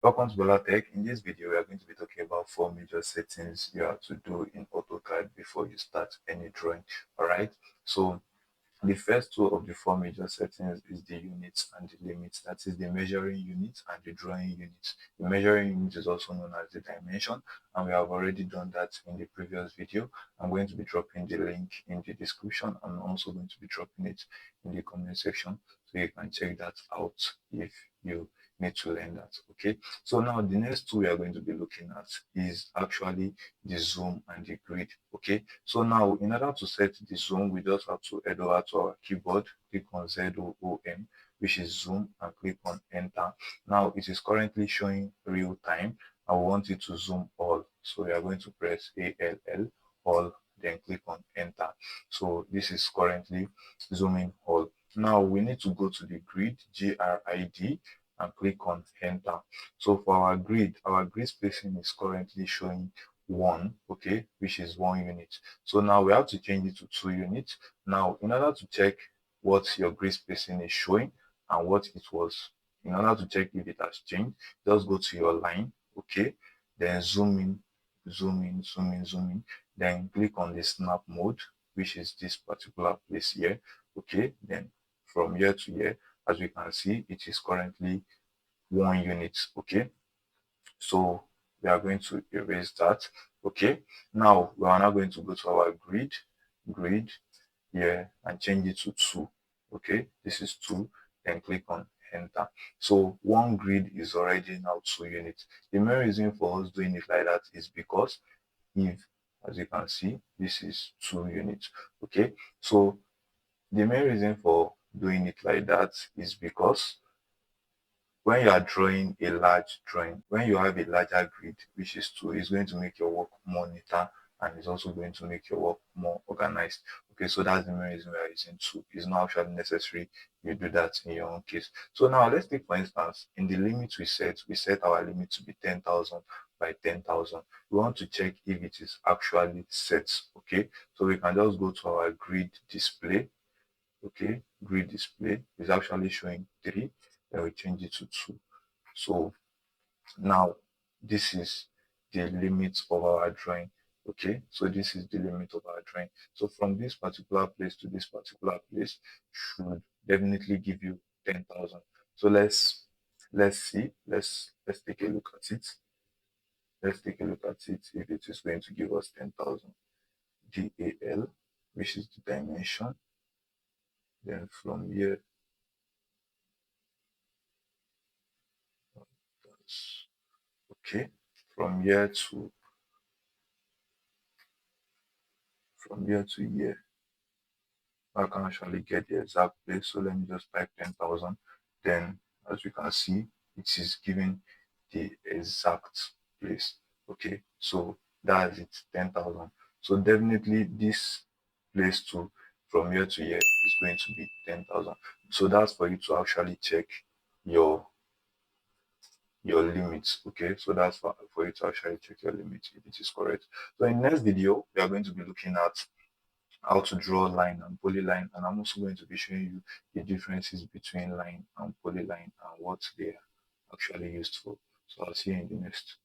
Welcome to Bola Tech. In this video, we are going to be talking about 4 major settings you have to do in AutoCAD before you start any drawing. Alright, so the first two of the 4 major settings is the units and the limits. That is the measuring unit and the drawing unit. The measuring unit is also known as the dimension, and we have already done that in the previous video. I'm going to be dropping the link in the description. I'm also going to be dropping it in the comment section, so you can check that out if you need to learn that. Okay, so now the next two we are going to be looking at is actually the zoom and the grid. Okay, so now in order to set the zoom, we just have to head over to our keyboard, click on ZOOM, which is zoom, and click on enter. Now it is currently showing real time. I want it to zoom all, so we are going to press ALL, all, then click on enter. So this is currently zooming all. Now we need to go to the grid, GRID, and click on enter. So for our grid spacing is currently showing 1, okay, which is 1 unit. So now we have to change it to 2 units. Now in order to check what your grid spacing is showing and what it was, in order to check if it has changed, just go to your line, okay, then zoom in, zoom in, zoom in, zoom in, then click on the snap mode, which is this particular place here, okay. Then from here to here, as we can see, it is currently 1 unit, okay. So we are going to erase that, okay. Now we are now going to go to our grid here and change it to 2, okay. This is 2, then click on enter. So 1 grid is already now 2 units. The main reason for us doing it like that is because if, as you can see, this is 2 units, okay. So the main reason for doing it like that is because when you are drawing a large drawing, when you have a larger grid, which is 2, it's going to make your work more neater, and it's also going to make your work more organized. Okay, so that's the main reason we are using 2. It's not actually necessary you do that in your own case. So now let's take, for instance, in the limit we set our limit to be 10,000 by 10,000. We want to check if it is actually set. Okay, so we can just go to our grid display. Okay, grid display is actually showing 3, then we change it to 2. So now this is the limit of our drawing. Okay, so this is the limit of our drawing. So from this particular place to this particular place should definitely give you 10,000. So let's see, let's take a look at it. Let's take a look at it if it is going to give us 10,000. DAL, which is the dimension. Then from here, okay, from here to here, I can actually get the exact place. So let me just type 10,000. Then as you can see, it is giving the exact place. Okay, so that's it, 10,000. So definitely this place too, from here to here, is going to be 10,000. So that's for you to actually check your limits. Okay, so that's for you to actually check your limits if it is correct. So in the next video, we are going to be looking at how to draw line and polyline, and I'm also going to be showing you the differences between line and polyline and what they are actually used for. So I'll see you in the next.